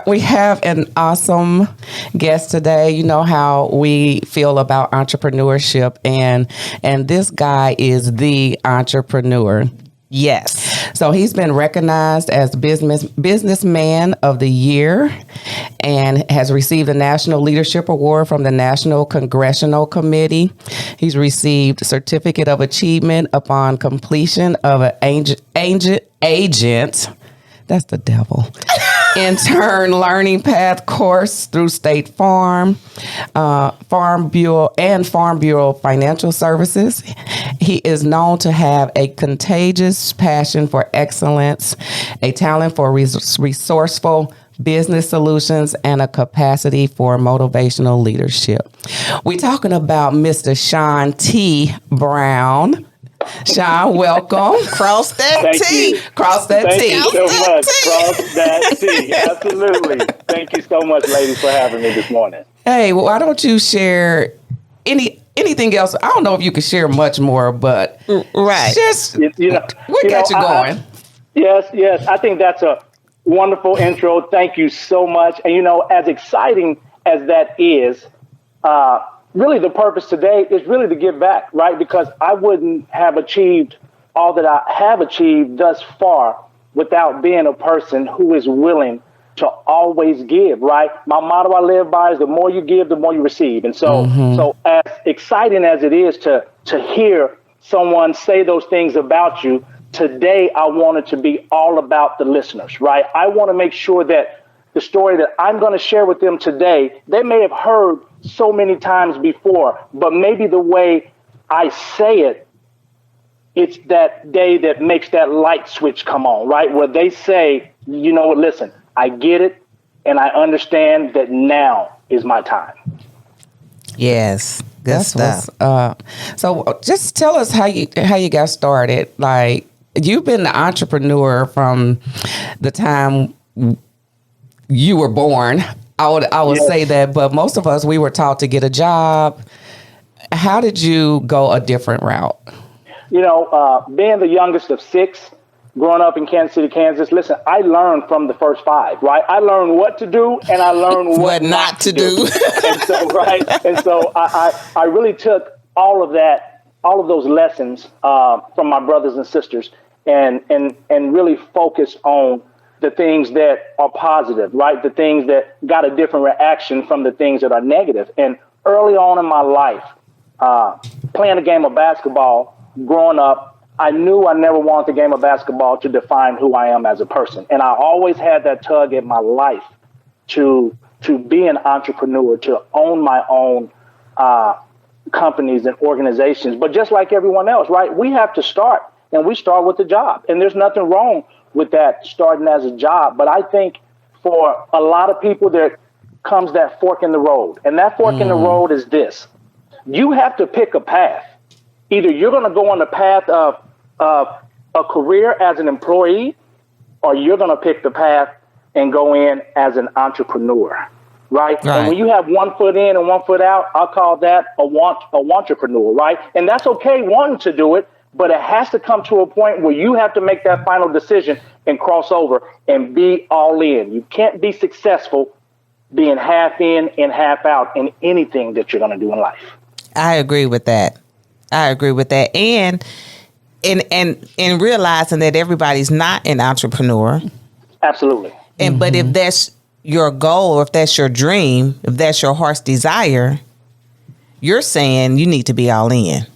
We have an awesome guest today. You know how we feel about entrepreneurship, and this guy is the entrepreneur. Yes. So he's been recognized as Businessman of the Year and has received a National Leadership Award from the National Congressional Committee. He's received Certificate of Achievement upon completion of an agent. That's the devil. Intern Learning Path course through State Farm, Farm Bureau Financial Services. He is known to have a contagious passion for excellence, a talent for resourceful business solutions, and a capacity for motivational leadership. We're talking about Mr. Shawn T Brown. Shawn, welcome. Cross that T. Cross that Thank T. you so much. Cross that T. Absolutely. Thank you so much, ladies, for having me this morning. Hey, well, why don't you share anything else? I don't know if you could share much more, but right. Just we got you going. Yes. I think that's a wonderful intro. Thank you so much. And as exciting as that is, really, the purpose today is really to give back, right? Because I wouldn't have achieved all that I have achieved thus far without being a person who is willing to always give, right? My motto I live by is the more you give, the more you receive. And so as exciting as it is to hear someone say those things about you, today I want it to be all about the listeners, right? I want to make sure that the story that I'm going to share with them today, they may have heard so many times before, but maybe the way I say it, it's that day that makes that light switch come on, right? Where they say, you know what, listen, I get it, and I understand that now is my time. Yes, good stuff. So just tell us how you got started. Like, you've been the entrepreneur from the time you were born. I would say that, but most of us, we were taught to get a job. How did you go a different route? Being the youngest of six, growing up in Kansas City, Kansas, listen, I learned from the first five, right? I learned what to do and I learned what not to do. And so I really took all of those lessons from my brothers and sisters and really focused on the things that are positive, right? The things that got a different reaction from the things that are negative. And early on in my life, playing a game of basketball, growing up, I knew I never wanted the game of basketball to define who I am as a person. And I always had that tug in my life to be an entrepreneur, to own my own companies and organizations. But just like everyone else, right, we have to start, and we start with a job. And there's nothing wrong with that starting as a job. But I think for a lot of people, there comes that fork in the road. And that fork in the road is this. You have to pick a path. Either you're going to go on the path of a career as an employee, or you're going to pick the path and go in as an entrepreneur, right? And when you have one foot in and one foot out, I'll call that a wantrepreneur, right? And that's okay wanting to do it, but it has to come to a point where you have to make that final decision and cross over and be all in. You can't be successful being half in and half out in anything that you're going to do in life. I agree with that. And realizing that everybody's not an entrepreneur. Absolutely. And but if that's your goal, or if that's your dream, if that's your heart's desire, you're saying you need to be all in.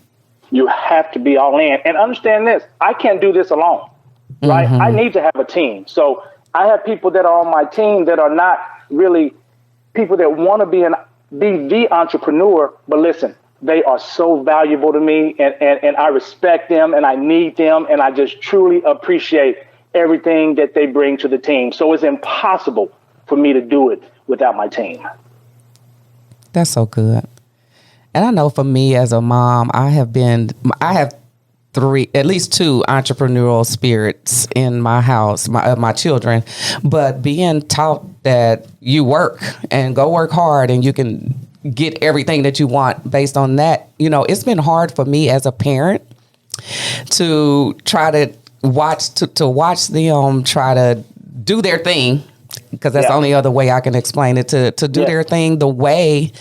You have to be all in. And understand this, I can't do this alone, right? I need to have a team. So I have people that are on my team that are not really people that want to be the entrepreneur, but listen, they are so valuable to me, and I respect them, and I need them, and I just truly appreciate everything that they bring to the team. So it's impossible for me to do it without my team. That's so good. And I know for me as a mom, I have at least two entrepreneurial spirits in my house, my children, but being taught that you work and go work hard and you can get everything that you want based on that. It's been hard for me as a parent to try to watch them try to do their thing because that's the only other way I can explain it, to do their thing the way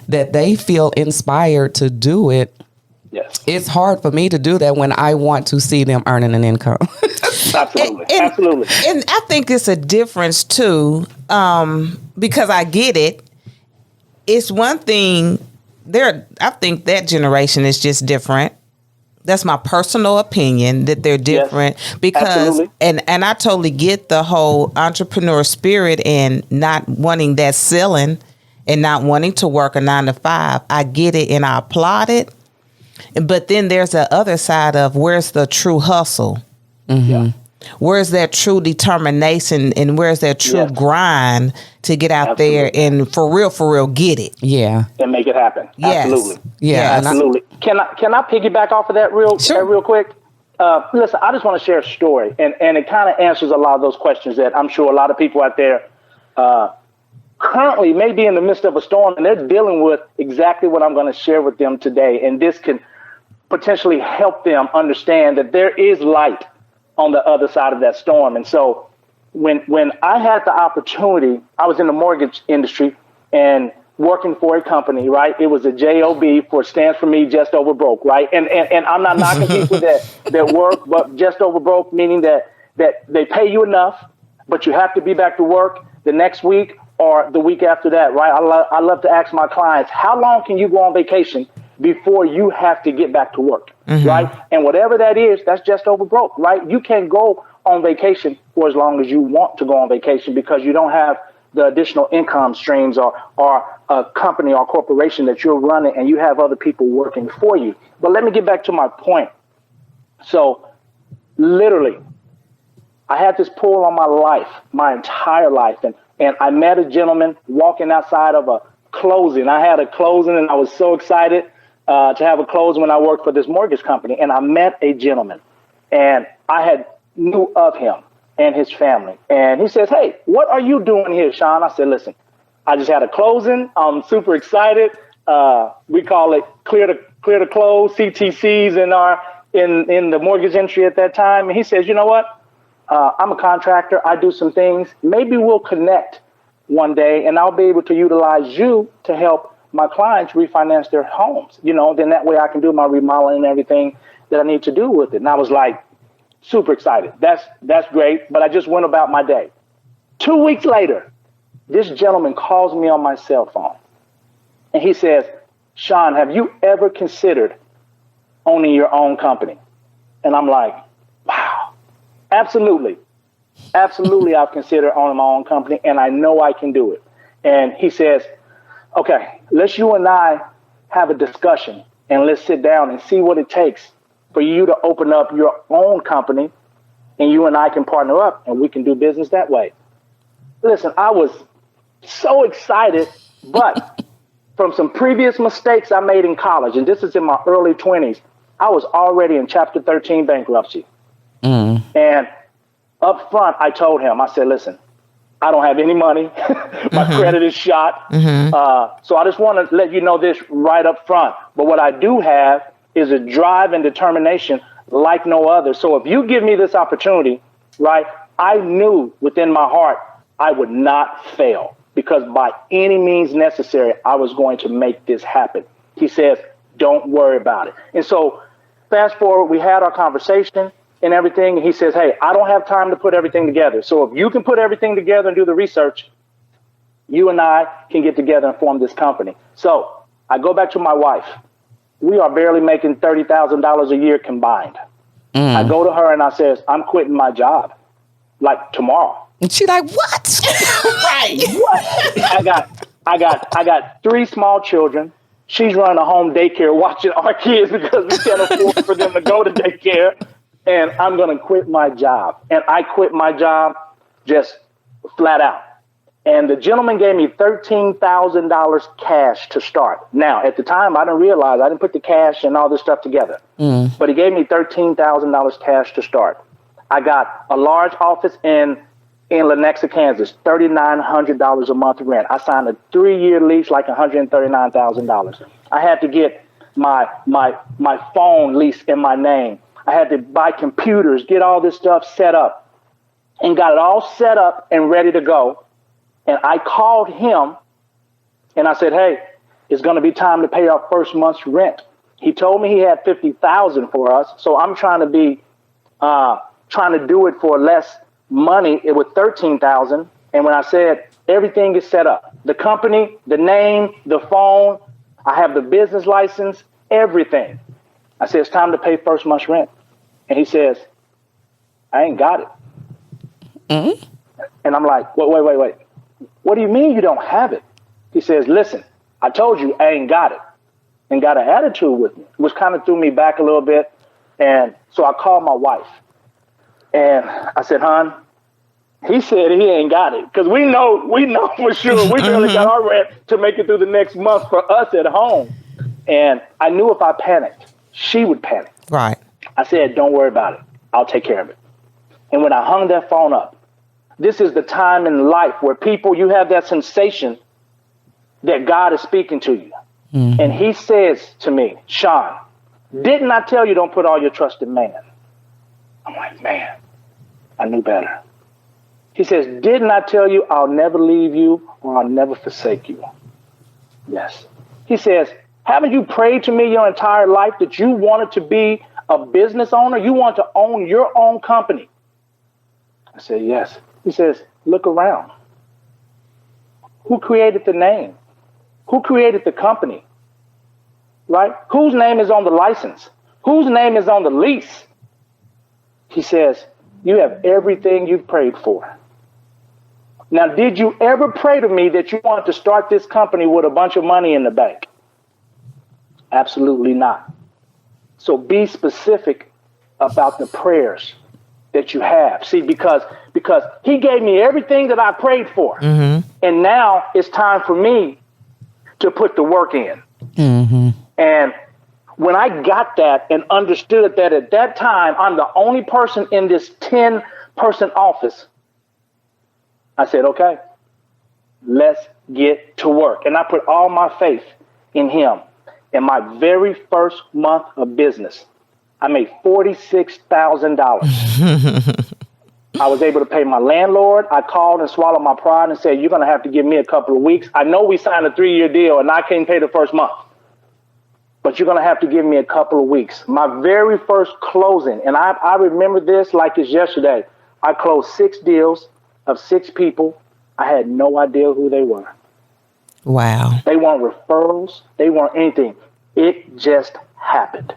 that they feel inspired to do it. Yes. It's hard for me to do that when I want to see them earning an income. Absolutely. Absolutely. And I think it's a difference too, because I get it. It's one thing I think that generation is just different. That's my personal opinion, that they're different, because and I totally get the whole entrepreneur spirit and not wanting that ceiling and not wanting to work a 9 to 5. I get it and I applaud it. But then there's the other side of where's the true hustle? Yeah. Where's that true determination and where's that true grind to get out there and for real get it? Yeah. And make it happen. Yes. Absolutely. Yeah. Absolutely. Can I piggyback off of that real quick? Listen, I just want to share a story, and it kind of answers a lot of those questions that I'm sure a lot of people out there currently may be in the midst of a storm, and they're dealing with exactly what I'm going to share with them today. And this can potentially help them understand that there is light on the other side of that storm. And so when I had the opportunity, I was in the mortgage industry and working for a company, right? It was a JOB, for stands for me, just over broke, right? And I'm not knocking people that work, but just over broke, meaning that they pay you enough, but you have to be back to work the next week or the week after that, right? I love to ask my clients, how long can you go on vacation before you have to get back to work, right? And whatever that is, that's just over broke, right? You can't go on vacation for as long as you want to go on vacation because you don't have the additional income streams or a company or corporation that you're running and you have other people working for you. But let me get back to my point. So literally, I had this pull on my life, my entire life. And I met a gentleman walking outside of a closing. I had a closing and I was so excited to have a closing when I worked for this mortgage company. And I met a gentleman and I had knew of him and his family. And he says, "Hey, what are you doing here, Shawn?" I said, "Listen, I just had a closing. I'm super excited. We call it clear to close, CTCs in the mortgage industry at that time." And he says, "You know what? I'm a contractor. I do some things. Maybe we'll connect one day and I'll be able to utilize you to help my clients refinance their homes. Then that way I can do my remodeling and everything that I need to do with it." And I was like, super excited. That's great. But I just went about my day. 2 weeks later, this gentleman calls me on my cell phone and he says, "Shawn, have you ever considered owning your own company?" And I'm like, wow, absolutely. Absolutely. I've considered owning my own company and I know I can do it. And he says, "Okay, let's you and I have a discussion and let's sit down and see what it takes for you to open up your own company and you and I can partner up and we can do business that way." Listen, I was so excited, but from some previous mistakes I made in college, and this is in my early 20s, I was already in Chapter 13 bankruptcy. And up front, I told him, I said, "Listen, I don't have any money. My credit is shot. So I just want to let you know this right up front. But what I do have is a drive and determination like no other. So if you give me this opportunity, right, I knew within my heart I would not fail because by any means necessary, I was going to make this happen." He says, "Don't worry about it." And so fast forward, we had our conversation and everything. And he says, "Hey, I don't have time to put everything together. So if you can put everything together and do the research, you and I can get together and form this company." So I go back to my wife. We are barely making $30,000 a year combined. I go to her and I says, "I'm quitting my job like tomorrow." And she's like, "What?" Right. What? I got 3 small children. She's running a home daycare watching our kids because we can't afford for them to go to daycare. And I'm going to quit my job. And I quit my job just flat out. And the gentleman gave me $13,000 cash to start. Now, at the time, I didn't realize, I didn't put the cash and all this stuff together. But he gave me $13,000 cash to start. I got a large office in Lenexa, Kansas, $3,900 a month rent. I signed a 3-year lease, like $139,000. I had to get my phone lease in my name. I had to buy computers, get all this stuff set up. and got it all set up and ready to go. And I called him and I said, hey, it's going to be time to pay our first month's rent. He told me he had $50,000 for us. So I'm trying to do it for less money. It was $13,000. And when I said everything is set up, the company, the name, the phone, I have the business license, everything. I said, it's time to pay first month's rent. And he says, I ain't got it. Mm-hmm. And I'm like, wait. What do you mean you don't have it? He says, listen, I told you I ain't got it. And got an attitude with me, which kind of threw me back a little bit. And so I called my wife. And I said, hon, he said he ain't got it. Because we know for sure we barely got our rent to make it through the next month for us at home. And I knew if I panicked, she would panic. Right. I said, don't worry about it. I'll take care of it. And when I hung that phone up, this is the time in life where you have that sensation that God is speaking to you. Mm-hmm. And he says to me, Shawn, didn't I tell you don't put all your trust in man? I'm like, man, I knew better. He says, didn't I tell you I'll never leave you or I'll never forsake you? Yes. He says, haven't you prayed to me your entire life that you wanted to be a business owner? You want to own your own company? I said, yes. He says, look around. Who created the name? Who created the company? Right? Whose name is on the license? Whose name is on the lease? He says, you have everything you've prayed for. Now, did you ever pray to me that you wanted to start this company with a bunch of money in the bank? Absolutely not. So be specific about the prayers that you have. See, because he gave me everything that I prayed for. Mm-hmm. And now it's time for me to put the work in. Mm-hmm. And when I got that and understood that at that time, I'm the only person in this 10-person office, I said, okay, let's get to work. And I put all my faith in him. In my very first month of business, I made $46,000. I was able to pay my landlord. I called and swallowed my pride and said, you're going to have to give me a couple of weeks. I know we signed a 3-year deal and I can't pay the first month, but you're going to have to give me a couple of weeks. My very first closing, and I remember this like it's yesterday. I closed 6 deals of 6 people. I had no idea who they were. Wow. They weren't referrals. They weren't anything. It just happened.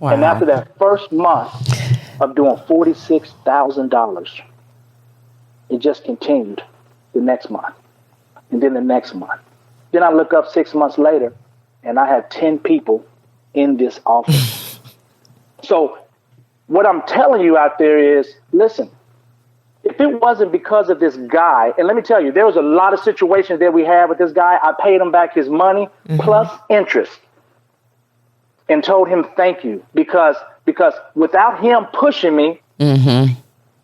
Wow. And after that first month of doing $46,000, it just continued the next month and then the next month. Then I look up 6 months later and I have 10 people in this office. So what I'm telling you out there is, listen, if it wasn't because of this guy, and let me tell you, there was a lot of situations that we had with this guy. I paid him back his money plus interest and told him thank you because without him pushing me,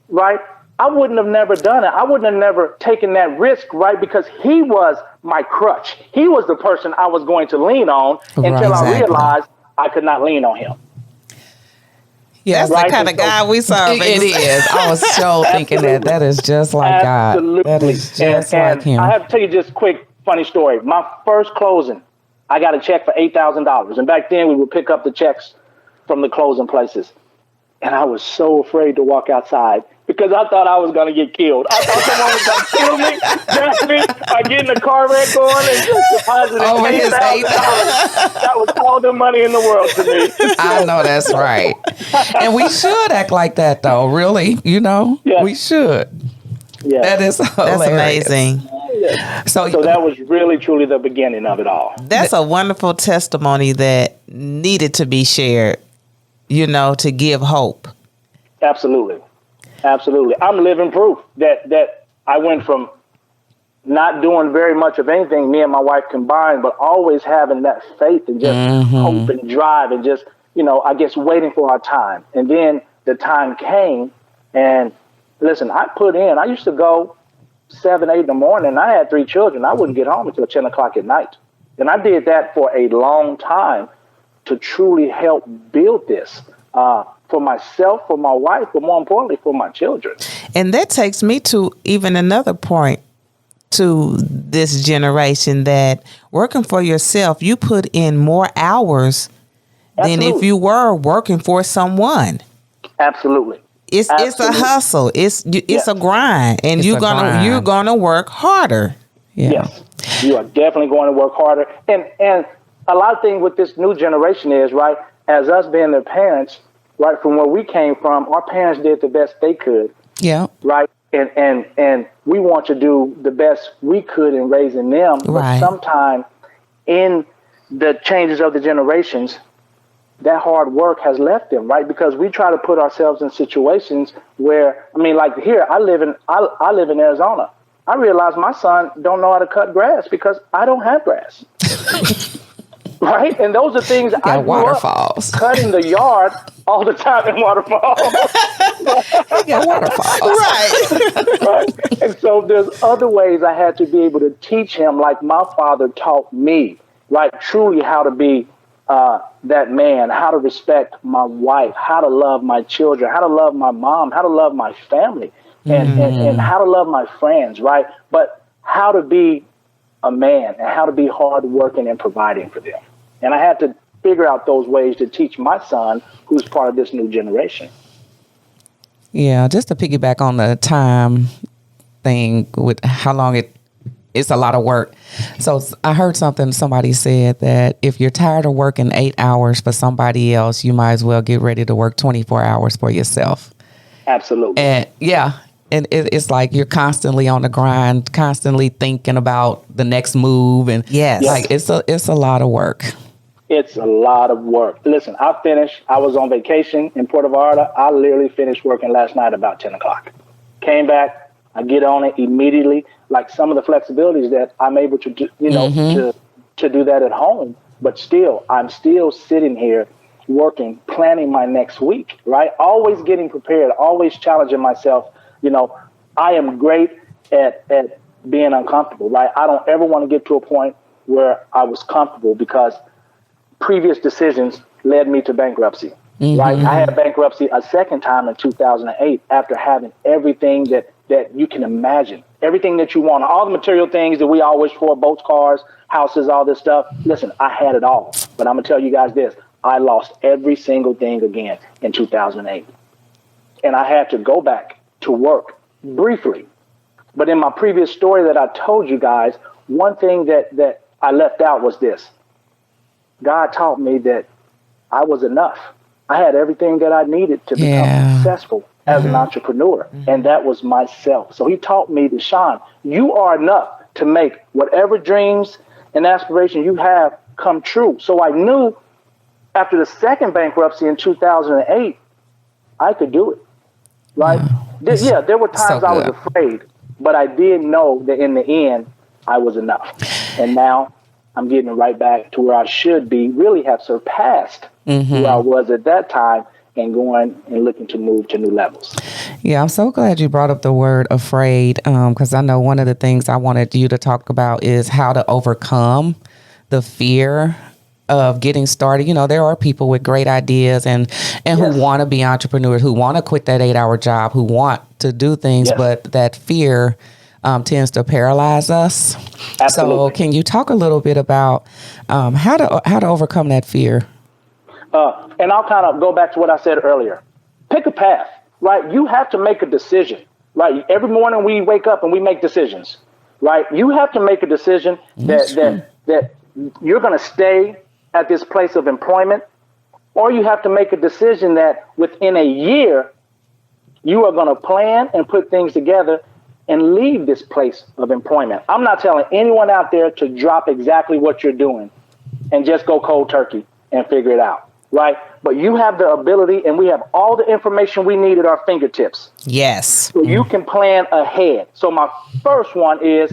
right, I wouldn't have never done it. I wouldn't have never taken that risk, right, because he was my crutch. He was the person I was going to lean on until I realized I could not lean on him. Yeah, that's the kind of guy we serve. It is. I was so thinking that is just like God. That is just like him. I have to tell you just quick, funny story. My first closing, I got a check for $8,000. And back then we would pick up the checks from the closing places. And I was so afraid to walk outside because I thought I was going to get killed. I thought someone was going to kill me, grab me, or get in a car wreck going and just deposit $8,000. That was all the money in the world to me. I know that's right. And we should act like that, though, really. You know, we should. Yeah. That is hilarious. That's amazing. Yeah. So that was really, truly the beginning of it all. That's a wonderful testimony that needed to be shared, you know, to give hope. Absolutely. Absolutely. I'm living proof that I went from not doing very much of anything, me and my wife combined, but always having that faith and just hope and drive and just, you know, I guess waiting for our time. And then the time came and listen, I used to go 7, 8 in the morning. I had 3 children. I wouldn't get home until 10 o'clock at night. And I did that for a long time to truly help build this. for myself, for my wife, but more importantly, for my children. And that takes me to even another point to this generation, that working for yourself, you put in more hours than if you were working for someone. Absolutely. It's a hustle. It's a grind, and you're gonna work harder. Yeah. Yes, you are definitely going to work harder. And a lot of things with this new generation is, right, as us being their parents, right, from where we came from, our parents did the best they could. Yeah. Right. And we want to do the best we could in raising them. Right. But sometime in the changes of the generations, that hard work has left them, right? Because we try to put ourselves in situations where, I mean, like here, I live in Arizona. I realize my son don't know how to cut grass because I don't have grass. Right? And those are things I grew waterfalls. up cutting the yard all the time in waterfalls. Yeah, waterfalls. Right. Right? And so there's other ways I had to be able to teach him, like my father taught me, right? Truly how to be that man, how to respect my wife, how to love my children, how to love my mom, how to love my family, and how to love my friends, right? But how to be a man and how to be hardworking and providing for them. And I had to figure out those ways to teach my son, who's part of this new generation. Yeah, just to piggyback on the time thing with how long it's a lot of work. So I heard somebody said that if you're tired of working 8 hours for somebody else, you might as well get ready to work 24 hours for yourself. Absolutely. And yeah. And it's like you're constantly on the grind, constantly thinking about the next move. And yes, like it's a lot of work. It's a lot of work. Listen, I was on vacation in Puerto Vallarta. I literally finished working last night about 10 o'clock. Came back, I get on it immediately. Like some of the flexibilities that I'm able to do, to do that at home. But still, I'm still sitting here working, planning my next week, right? Always getting prepared, always challenging myself. I am great at being uncomfortable, right? I don't ever want to get to a point where I was comfortable because previous decisions led me to bankruptcy, right? I had bankruptcy a second time in 2008 after having everything that you can imagine, everything that you want, all the material things that we all wish for, boats, cars, houses, all this stuff. Listen, I had it all, but I'm going to tell you guys this. I lost every single thing again in 2008. And I had to go back to work briefly. But in my previous story that I told you guys, one thing that I left out was this. God taught me that I was enough. I had everything that I needed to become successful as an entrepreneur. And that was myself. So he taught me that, Shawn, you are enough to make whatever dreams and aspirations you have come true. So I knew after the second bankruptcy in 2008, I could do it. Right? There were times I was afraid, but I did know that in the end, I was enough. And now I'm getting right back to where I should be, really have surpassed who I was at that time and going and looking to move to new levels. Yeah, I'm so glad you brought up the word afraid, because I know one of the things I wanted you to talk about is how to overcome the fear of getting started. There are people with great ideas and who want to be entrepreneurs, who want to quit that 8-hour job, who want to do things, but that fear tends to paralyze us. Absolutely. So can you talk a little bit about how to overcome that fear? And I'll kind of go back to what I said earlier. Pick a path, right? You have to make a decision, right? Every morning we wake up and we make decisions, right? You have to make a decision that you're going to stay at this place of employment, or you have to make a decision that within a year, you are going to plan and put things together and leave this place of employment. I'm not telling anyone out there to drop exactly what you're doing and just go cold turkey and figure it out, right? But you have the ability, and we have all the information we need at our fingertips. Yes. So you can plan ahead. So my first one is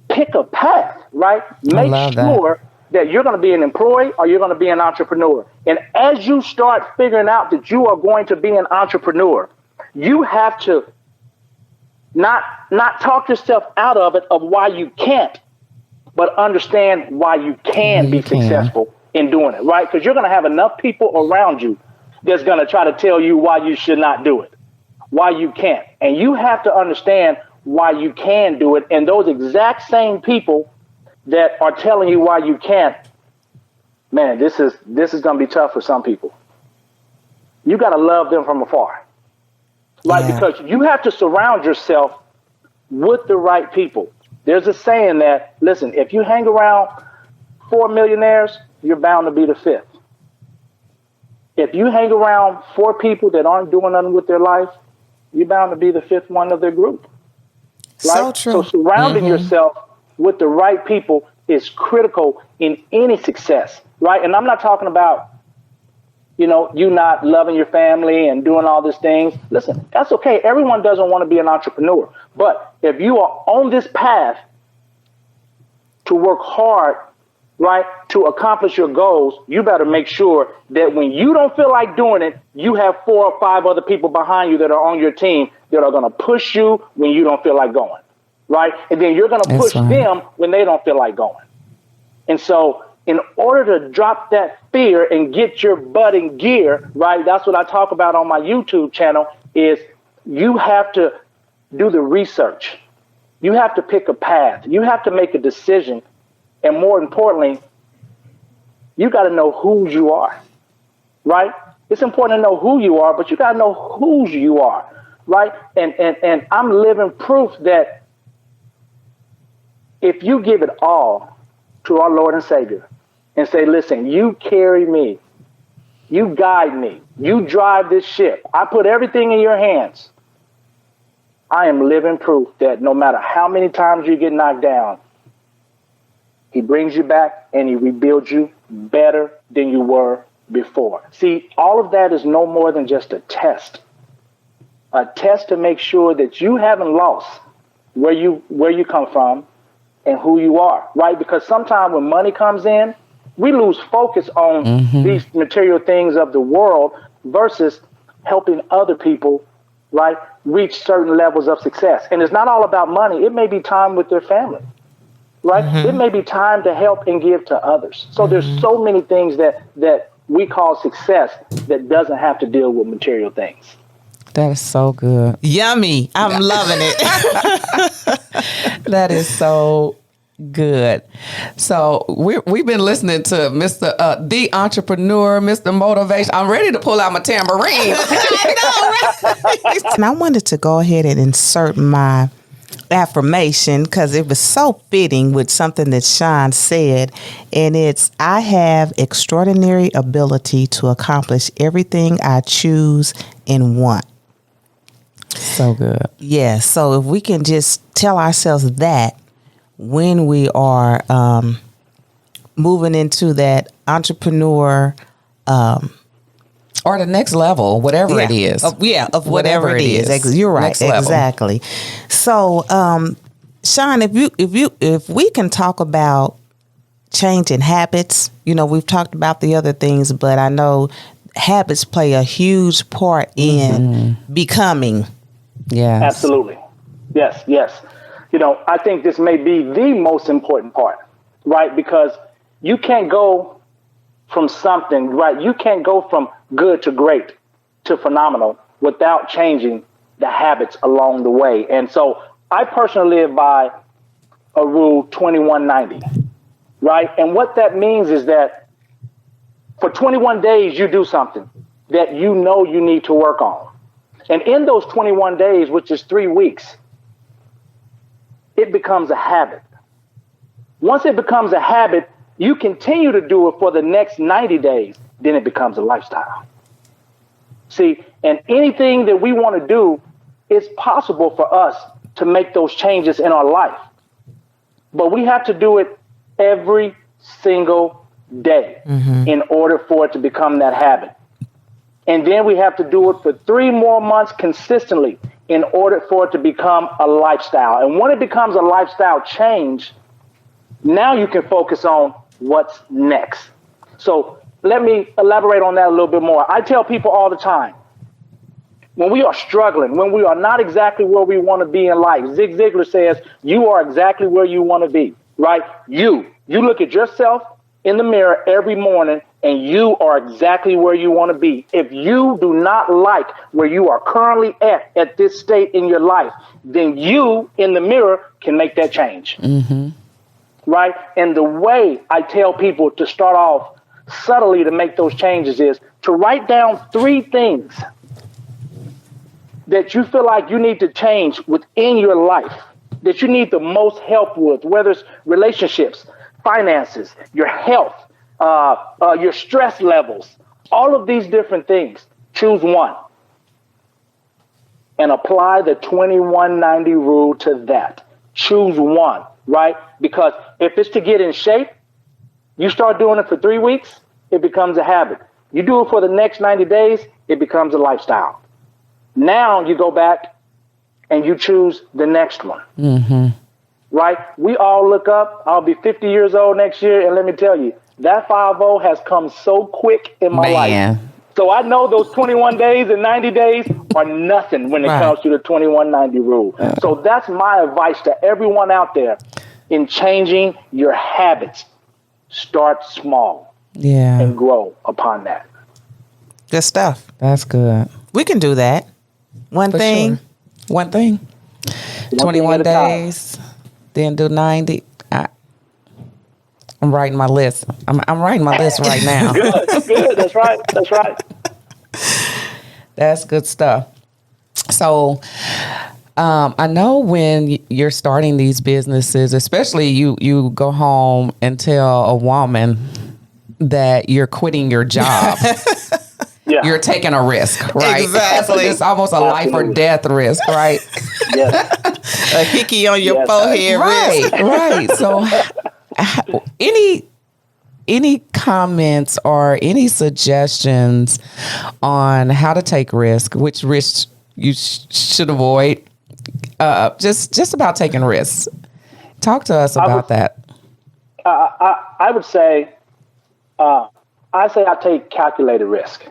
pick a path, right? Make sure that you're going to be an employee or you're going to be an entrepreneur. And as you start figuring out that you are going to be an entrepreneur, you have to not talk yourself out of it, of why you can't, but understand why you can be successful in doing it, right? Because you're going to have enough people around you that's going to try to tell you why you should not do it, why you can't. And you have to understand why you can do it. And those exact same people that are telling you why you can't, man, this is going to be tough for some people. You got to love them from afar. Right? Yeah. Because you have to surround yourself with the right people. There's a saying that, listen, if you hang around 4 millionaires, you're bound to be the fifth. If you hang around 4 people that aren't doing nothing with their life, you're bound to be the fifth one of their group. Right? So true. So surrounding yourself with the right people is critical in any success, right? And I'm not talking about, you not loving your family and doing all these things. Listen, that's okay. Everyone doesn't want to be an entrepreneur. But if you are on this path to work hard, right, to accomplish your goals, you better make sure that when you don't feel like doing it, you have 4 or 5 other people behind you that are on your team that are going to push you when you don't feel like going, right? And then you're going to push them when they don't feel like going. And so in order to drop that fear and get your butt in gear, right, that's what I talk about on my YouTube channel, is you have to do the research. You have to pick a path. You have to make a decision. And more importantly, you got to know who you are, right? It's important to know who you are, but you got to know whose you are, right? And I'm living proof that if you give it all to our Lord and Savior and say, listen, you carry me, you guide me, you drive this ship, I put everything in your hands, I am living proof that no matter how many times you get knocked down, He brings you back and He rebuilds you better than you were before. See, all of that is no more than just a test to make sure that you haven't lost where you come from and who you are, right? Because sometimes when money comes in, we lose focus on these material things of the world versus helping other people, right, reach certain levels of success. And it's not all about money. It may be time with their family. Right? It may be time to help and give to others. So there's so many things that we call success that doesn't have to deal with material things. That is so good. Yummy. I'm loving it. That is so good. So we've been listening to Mr. The Entrepreneur, Mr. Motivation. I'm ready to pull out my tambourine. I know, right? And I wanted to go ahead and insert my affirmation because it was so fitting with something that Shawn said, and it's, I have extraordinary ability to accomplish everything I choose and want. So good. Yeah, so if we can just tell ourselves that when we are moving into that entrepreneur or the next level, whatever it is. Of whatever it is. You're right. Exactly. So, Shawn, if we can talk about changing habits, we've talked about the other things, but I know habits play a huge part in becoming. Yes. Absolutely. Yes. I think this may be the most important part, right? Because you can't go from something, right? You can't go from good to great to phenomenal without changing the habits along the way. And so I personally live by a rule 2190, right? And what that means is that for 21 days, you do something that you know you need to work on. And in those 21 days, which is 3 weeks, it becomes a habit. Once it becomes a habit, you continue to do it for the next 90 days, then it becomes a lifestyle. See, and anything that we want to do, it's possible for us to make those changes in our life. But we have to do it every single day in order for it to become that habit. And then we have to do it for 3 more months consistently in order for it to become a lifestyle. And when it becomes a lifestyle change, now you can focus on what's next. So let me elaborate on that a little bit more. I tell people all the time, when we are struggling, when we are not exactly where we want to be in life, Zig Ziglar says, you are exactly where you want to be, right? You look at yourself in the mirror every morning and you are exactly where you want to be, if you do not like where you are currently at this state in your life, then you in the mirror can make that change. Mm-hmm. Right? And the way I tell people to start off subtly to make those changes is to write down 3 things that you feel like you need to change within your life, that you need the most help with, whether it's relationships, finances, your health, your stress levels, all of these different things. Choose one and apply the 2190 rule to that. Choose one, right? Because if it's to get in shape, you start doing it for 3 weeks, it becomes a habit. You do it for the next 90 days, it becomes a lifestyle. Now you go back and you choose the next one. Mm-hmm. Right? We all look up. I'll be 50 years old next year. And let me tell you, that 5-0 has come so quick in my life. So I know those 21 days and 90 days are nothing when it comes to the 2190 rule. So that's my advice to everyone out there in changing your habits. Start small and grow upon that. Good stuff. That's good. We can do that. One thing. 21 days. Then do 90. I'm writing my list. I'm writing my list right now. Good. That's right. That's good stuff. So I know when you're starting these businesses, especially you go home and tell a woman that you're quitting your job. You're taking a risk, right? Exactly. It's almost a life or death risk, right? A hickey on your forehead risk. Right. So any comments or any suggestions on how to take risk, which risks you should avoid? Just about taking risks. Talk to us about that. I would say, I take calculated risk.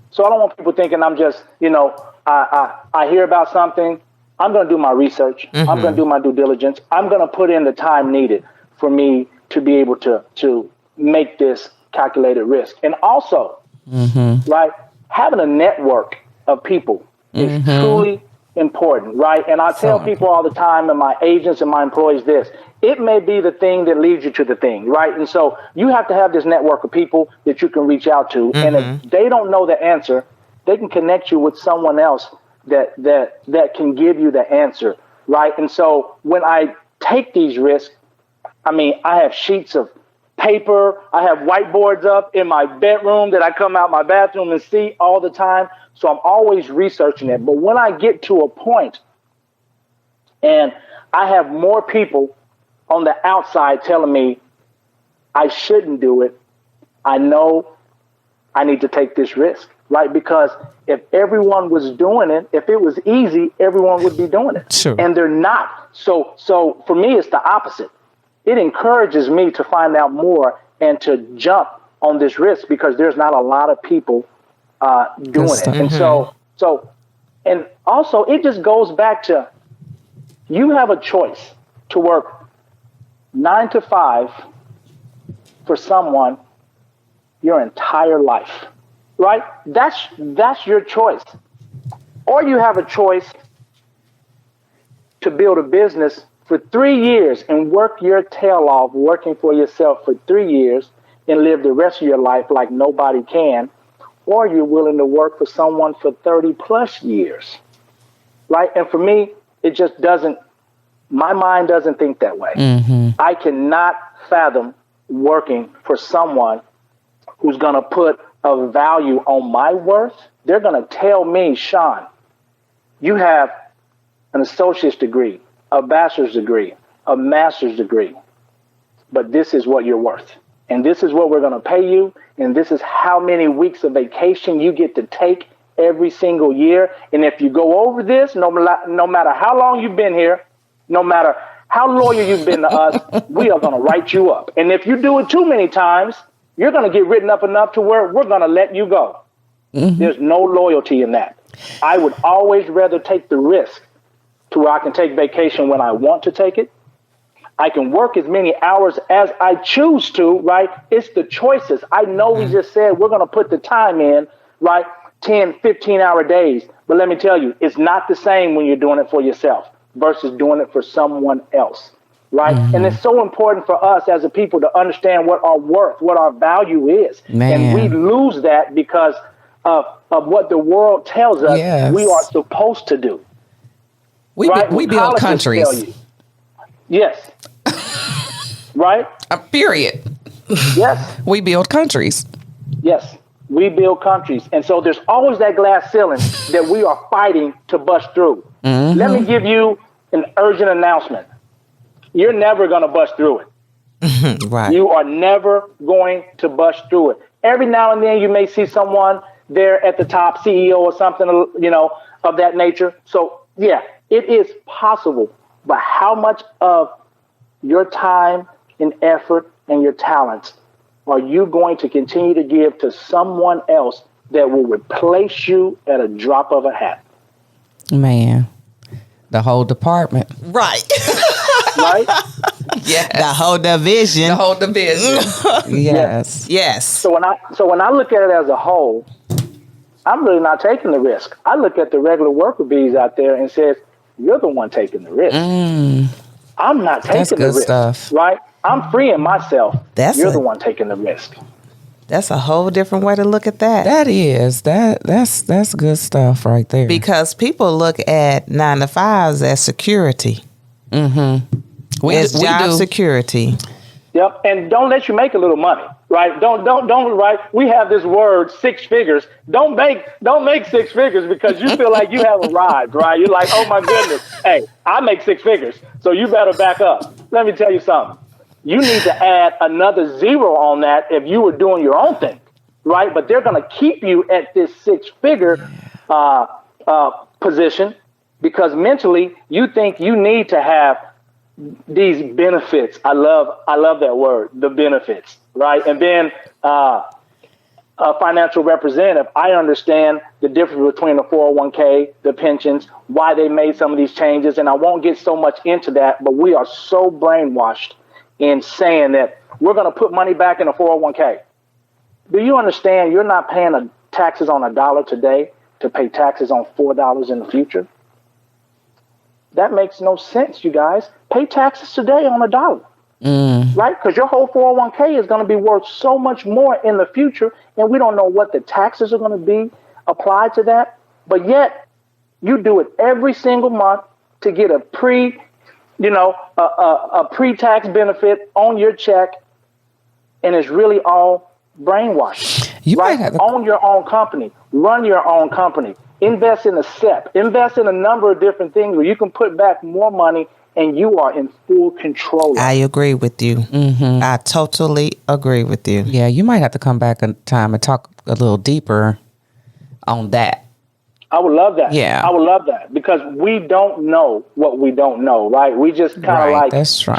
So I don't want people thinking I'm just, I hear about something. I'm going to do my research. Mm-hmm. I'm going to do my due diligence. I'm going to put in the time needed for me to be able to make this calculated risk. And also, right, having a network of people is truly important, right? And I tell people all the time, and my agents and my employees this, it may be the thing that leads you to the thing, right? And so you have to have this network of people that you can reach out to. And if they don't know the answer, they can connect you with someone else that can give you the answer, right? And so when I take these risks, I have sheets of paper. I have whiteboards up in my bedroom that I come out my bathroom and see all the time. So I'm always researching it. But when I get to a point and I have more people on the outside telling me I shouldn't do it, I know I need to take this risk, right? Because if everyone was doing it, if it was easy, everyone would be doing it. Sure. And they're not. So for me, it's the opposite. It encourages me to find out more and to jump on this risk because there's not a lot of people doing it. And so, and also it just goes back to, you have a choice to work 9 to 5 for someone your entire life, right? That's your choice. Or you have a choice to build a business for 3 years and work your tail off working for yourself for 3 years and live the rest of your life like nobody can. Or you're willing to work for someone for 30 plus years, right? And for me, it just doesn't, my mind doesn't think that way. I cannot fathom working for someone who's going to put a value on my worth. They're going to tell me, Shawn, you have an associate's degree, a bachelor's degree, a master's degree, but this is what you're worth. And this is what we're going to pay you. And this is how many weeks of vacation you get to take every single year. And if you go over this, no matter how long you've been here, no matter how loyal you've been to us, we are going to write you up. And if you do it too many times, you're going to get written up enough to where we're going to let you go. There's no loyalty in that. I would always rather take the risk to where I can take vacation when I want to take it. I can work as many hours as I choose to, right? It's the choices. I know we just said we're going to put the time in, right? 10, 15-hour days. But let me tell you, it's not the same when you're doing it for yourself versus doing it for someone else, right? And it's so important for us as a people to understand what our worth, what our value is. And we lose that because of what the world tells us we are supposed to do. We build countries. Tell you. Yes. Right? Period. Yes. We build countries. Yes. We build countries. And so there's always that glass ceiling that we are fighting to bust through. Let me give you an urgent announcement. You're never going to bust through it. Right. You are never going to bust through it. Every now and then you may see someone there at the top, CEO or something, of that nature. So, yeah, it is possible. But how much of your time and effort and your talents are you going to continue to give to someone else that will replace you at a drop of a hat? Man, the whole department. Right. Right? Yes. The whole division. The whole division. Yes. Yes. So when I look at it as a whole, I'm really not taking the risk. I look at the regular worker bees out there and says, you're the one taking the risk. I'm not taking the risk. Stuff. Right? I'm freeing myself. You're the one taking the risk. That's a whole different way to look at that. That is. That's good stuff right there. Because people look at 9 to 5s as security. It's job security. Yep. And don't let you make a little money. Right? Don't right. We have this word 6 figures. Don't make 6 figures because you feel like you have arrived, right? You're like, oh my goodness, hey, I make 6 figures, so you better back up. Let me tell you something. You need to add another 0 on that if you were doing your own thing, right? But they're going to keep you at this 6-figure position because mentally you think you need to have these benefits. I love that word, the benefits, right? And then a financial representative, I understand the difference between the 401k, the pensions, why they made some of these changes. And I won't get so much into that, but we are so brainwashed in saying that we're going to put money back in a 401k. Do you understand you're not paying taxes on $1 today to pay taxes on $4 in the future? That makes no sense, you guys. Pay taxes today on $1, right? Because your whole 401k is going to be worth so much more in the future, and we don't know what the taxes are going to be applied to that. But yet, you do it every single month to get a pre-tax benefit on your check, and it's really all brainwashing. You might have to own your own company, run your own company. Invest in a SEP. Invest in a number of different things where you can put back more money and you are in full control. I agree with you. I totally agree with you. Yeah, you might have to come back in time and talk a little deeper on that. I would love that. Yeah. I would love that because we don't know what we don't know, right? We just kind of like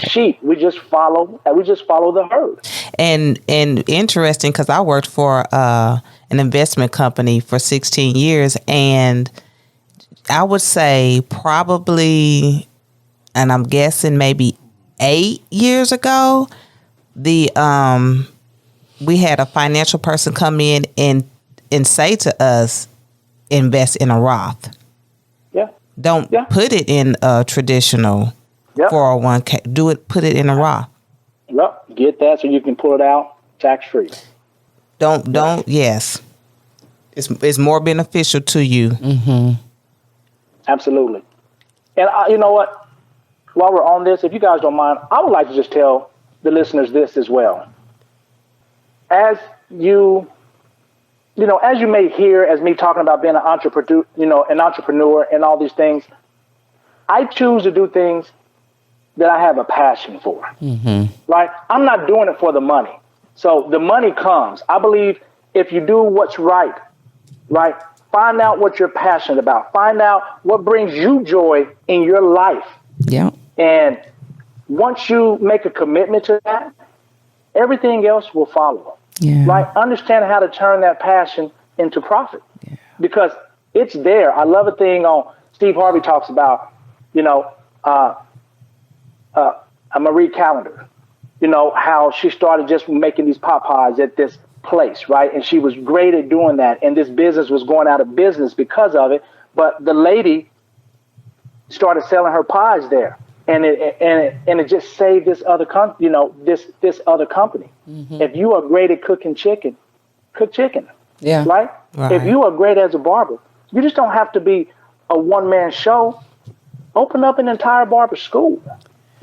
sheep. We just follow the herd. And interesting because I worked for an investment company for 16 years, and I would say probably, and I'm guessing maybe 8 years ago, we had a financial person come in and say to us, invest in a Roth. Yeah. Don't put it in a traditional 401k. Put it in a Roth. Yep. Get that so you can pull it out tax free. Yes. It's more beneficial to you. Absolutely. And you know what? While we're on this, if you guys don't mind, I would like to just tell the listeners this as well. As you may hear as me talking about being an entrepreneur and all these things, I choose to do things that I have a passion for, right? I'm not doing it for the money. So the money comes. I believe if you do what's right, find out what you're passionate about. Find out what brings you joy in your life. Yeah. And once you make a commitment to that, everything else will follow. Yeah. Right? Understand how to turn that passion into profit. Yeah. Because it's there. I love a thing on Steve Harvey talks about, Marie Callender, how she started just making these pot pies at this place, right? And she was great at doing that. And this business was going out of business because of it. But the lady started selling her pies there. And it just saved this other this other company. Mm-hmm. If you are great at cooking chicken, cook chicken. Yeah. Right? If you are great as a barber, you just don't have to be a one-man show. Open up an entire barber school.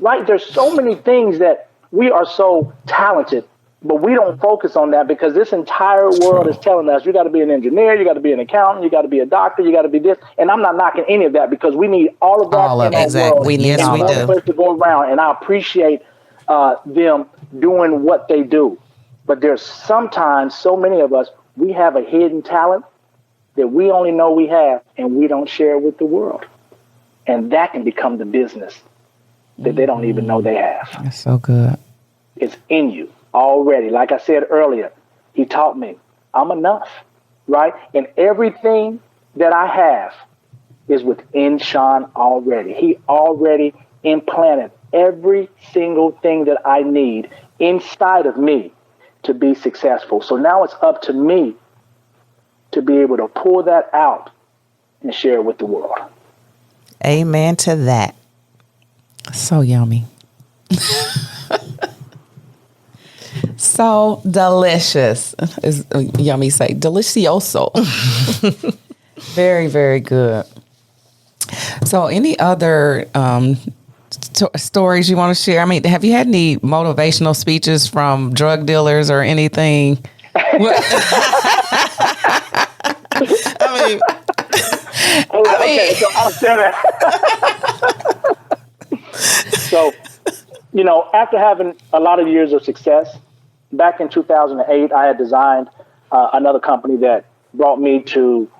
Right? There's so many things that we are so talented, but we don't focus on that because this entire world is telling us you got to be an engineer, you got to be an accountant, you got to be a doctor, you got to be this. And I'm not knocking any of that because we need all of that in our world. We need all one place to go around. And I appreciate them doing what they do. But there's sometimes so many of us, we have a hidden talent that we only know we have and we don't share with the world. And that can become the business that they don't even know they have. That's so good. It's in you already. Like I said earlier, he taught me I'm enough, right? And everything that I have is within Shawn already. He already implanted every single thing that I need inside of me to be successful. So now it's up to me to be able to pull that out and share it with the world. Amen to that. So yummy. So delicious. Is yummy say delicioso. Very, very good. So any other stories you want to share? I mean, have you had any motivational speeches from drug dealers or anything? Okay, so I'll say that. So, after having a lot of years of success, back in 2008, I had designed another company that brought me to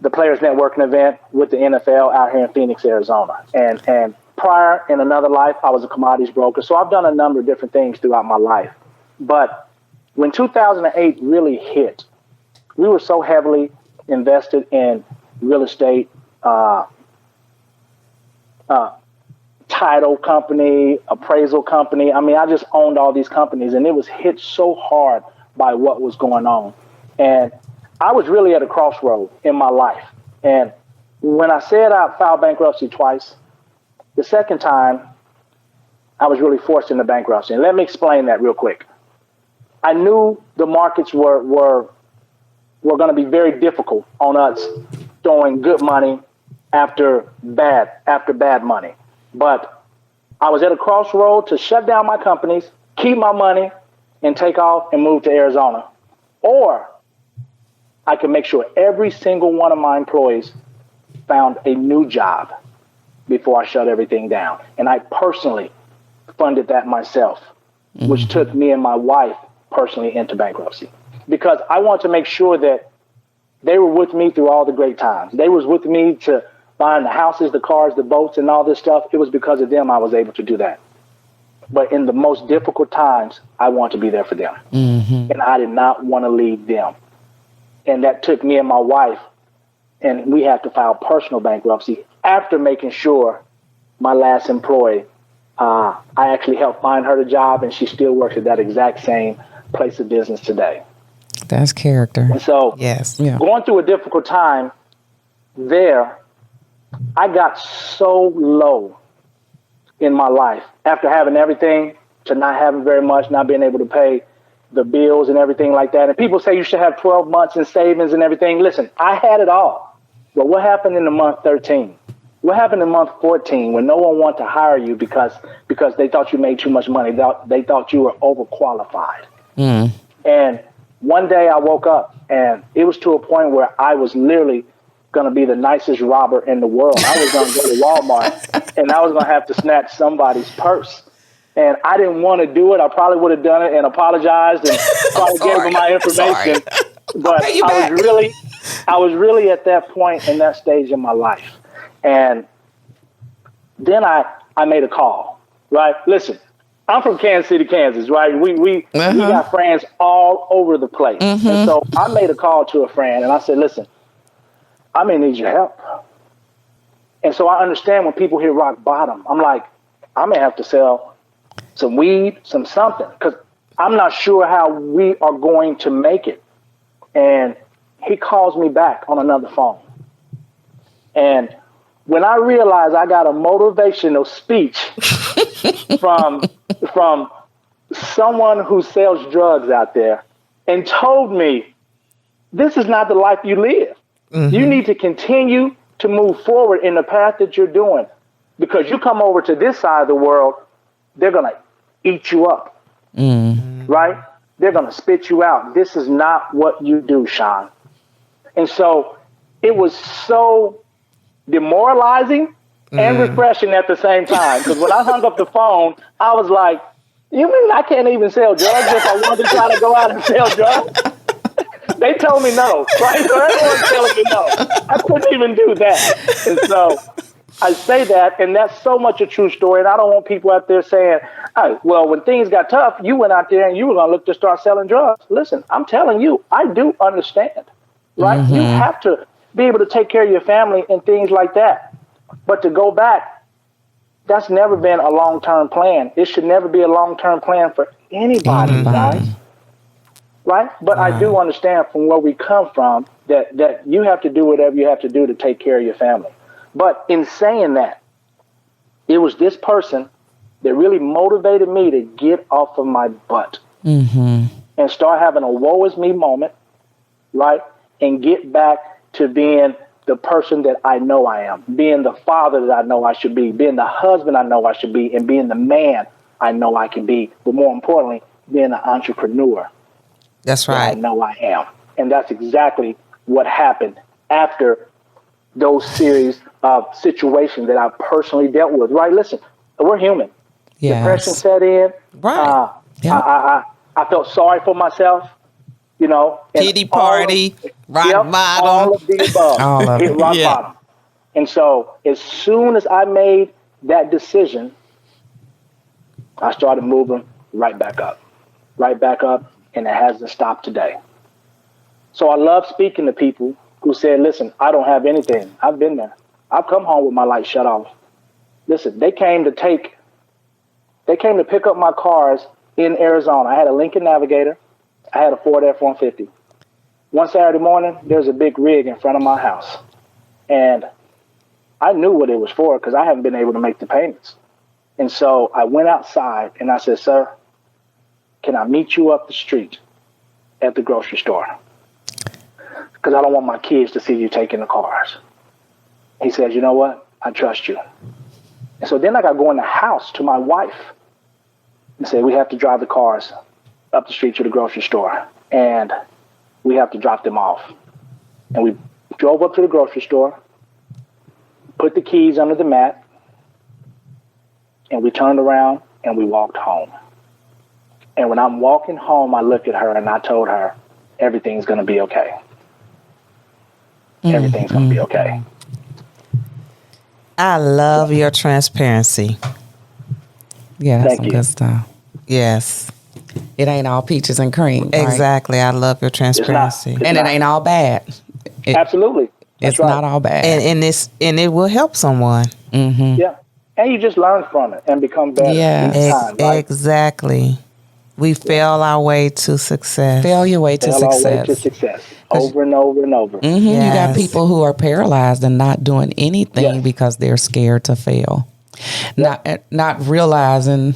the Players Networking event with the NFL out here in Phoenix, Arizona. And prior, in another life, I was a commodities broker. So I've done a number of different things throughout my life. But when 2008 really hit, we were so heavily invested in real estate, title company, appraisal company. I mean, I just owned all these companies, and it was hit so hard by what was going on. And I was really at a crossroad in my life. And when I said I filed bankruptcy twice, the second time I was really forced into bankruptcy. And let me explain that real quick. I knew the markets were going to be very difficult on us throwing good money after bad money. But I was at a crossroad to shut down my companies, keep my money, and take off and move to Arizona. Or I could make sure every single one of my employees found a new job before I shut everything down. And I personally funded that myself, which took me and my wife personally into bankruptcy. Because I want to make sure that they were with me through all the great times. They was with me to buying the houses, the cars, the boats, and all this stuff. It was because of them I was able to do that. But in the most difficult times, I want to be there for them. And I did not want to leave them. And that took me and my wife, and we had to file personal bankruptcy after making sure my last employee, I actually helped find her the job, and she still works at that exact same place of business today. That's character. And so going through a difficult time there, I got so low in my life after having everything to not having very much, not being able to pay the bills and everything like that. And people say you should have 12 months in savings and everything. Listen, I had it all. But what happened in the month 13? What happened in month 14 when no one wanted to hire you because they thought you made too much money? They thought you were overqualified. And one day I woke up and it was to a point where I was literally going to be the nicest robber in the world. I was going to go to Walmart and I was going to have to snatch somebody's purse. And I didn't want to do it. I probably would have done it and apologized and probably gave them my information. But I was really at that point in that stage in my life. And then I made a call, right? Listen, I'm from Kansas City, Kansas, right? We got friends all over the place. And so I made a call to a friend and I said, listen, I may need your help. And so I understand when people hit rock bottom, I'm like, I may have to sell some weed, some something, because I'm not sure how we are going to make it. And he calls me back on another phone. And when I realized I got a motivational speech from someone who sells drugs out there and told me, this is not the life you live. Mm-hmm. You need to continue to move forward in the path that you're doing, because you come over to this side of the world, they're going to eat you up, right? They're going to spit you out. This is not what you do, Shawn. And so it was so demoralizing and refreshing at the same time. Because when I hung up the phone, I was like, you mean I can't even sell drugs if I wanted to try to go out and sell drugs? They told me no, right? So everyone's telling me no. I couldn't even do that. And so I say that, and that's so much a true story. And I don't want people out there saying, oh, well, when things got tough, you went out there and you were going to look to start selling drugs. Listen, I'm telling you, I do understand, right? Mm-hmm. You have to be able to take care of your family and things like that. But to go back, that's never been a long-term plan. It should never be a long-term plan for anybody, guys. Right? But I do understand from where we come from that you have to do whatever you have to do to take care of your family. But in saying that, it was this person that really motivated me to get off of my butt and start having a woe is me moment, right? And get back to being the person that I know I am, being the father that I know I should be, being the husband I know I should be, and being the man I know I can be. But more importantly, being an entrepreneur. That's right. I know I am. And that's exactly what happened after those series of situations that I personally dealt with. Right? Listen, we're human. Yes. Depression set in. Right. I felt sorry for myself. You know, pity party, rock bottom. All of the above. Hit rock bottom. And so as soon as I made that decision, I started moving right back up, and it hasn't stopped today. So I love speaking to people who said, listen, I don't have anything. I've been there. I've come home with my light shut off. Listen, they came to pick up my cars in Arizona. I had a Lincoln Navigator. I had a Ford F-150. One Saturday morning, there's a big rig in front of my house. And I knew what it was for because I haven't been able to make the payments. And so I went outside and I said, sir, can I meet you up the street at the grocery store? Because I don't want my kids to see you taking the cars. He says, you know what? I trust you. And so then I got to go in the house to my wife and say, we have to drive the cars up the street to the grocery store, and we have to drop them off. And we drove up to the grocery store, put the keys under the mat, and we turned around and we walked home. And when I'm walking home, I looked at her and I told her, everything's going to be okay. Everything's going to be okay. I love your transparency. Yeah, that's some good stuff. Yes. It ain't all peaches and cream. Exactly. Right? I love your transparency. It ain't all bad. Absolutely. It's not all bad. And it will help someone. Mm-hmm. Yeah. And you just learn from it and become better. Yes. Time, right? Exactly. We fail our way to success. Fail your way to success. Our way to success. Over and over and over. Mm-hmm. Yes. You got people who are paralyzed and not doing anything because they're scared to fail. Yep. Not realizing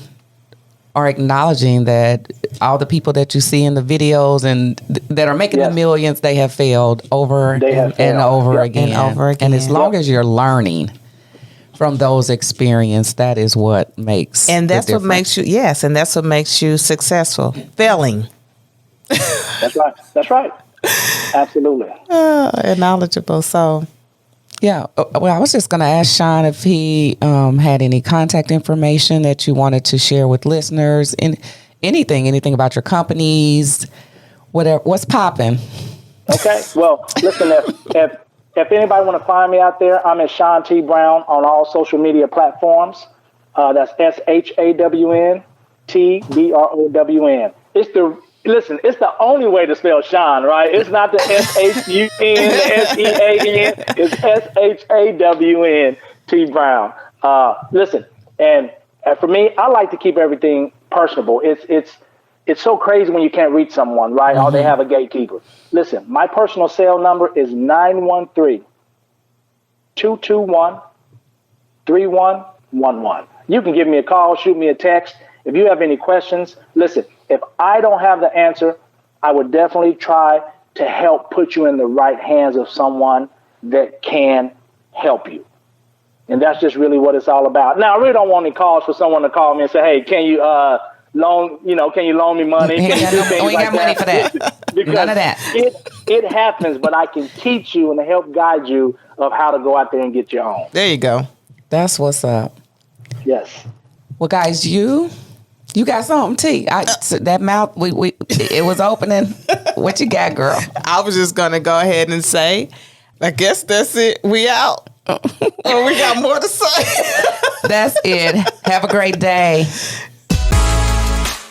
or acknowledging that all the people that you see in the videos and that are making the millions, they have failed over and over again. And over again. And as long as you're learning from those experiences, that is what makes and that's what makes you and that's what makes you successful. Failing. That's right. Absolutely. And knowledgeable. So yeah. Well, I was just going to ask Shawn if he had any contact information that you wanted to share with listeners, and anything about your companies, whatever. What's popping? Okay. Well, listen, if anybody want to find me out there, I'm at Shawn T Brown on all social media platforms. That's SHAWN TBROWN. It's the only way to spell Shawn, right? It's not the SHUN, the SEAN. It's SHAWN T Brown. Listen, and And for me, I like to keep everything personable. It's so crazy when you can't reach someone, right? Or they have a gatekeeper. Listen, my personal cell number is 913-221-3111. You can give me a call, shoot me a text. If you have any questions, listen, if I don't have the answer, I would definitely try to help put you in the right hands of someone that can help you. And that's just really what it's all about. Now, I really don't want any calls for someone to call me and say, hey, can you loan me money? We ain't got money for that. None of that. It happens, but I can teach you and help guide you of how to go out there and get your own. There you go. That's what's up. Yes. Well, guys, you got something, T. That mouth, it was opening. What you got, girl? I was just going to go ahead and say, I guess that's it. We out. Oh, we got more to say. That's it. Have a great day.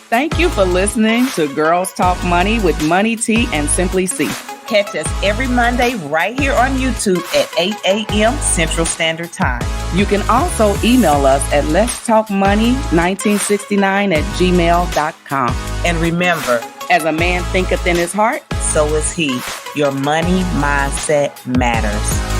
Thank you for listening to Girls Talk Money with Money T and Simply C. Catch us every Monday right here on YouTube at 8 a.m. Central Standard Time. You can also email us at letstalkmoney1969@gmail.com. And remember, as a man thinketh in his heart, so is he. Your money mindset matters.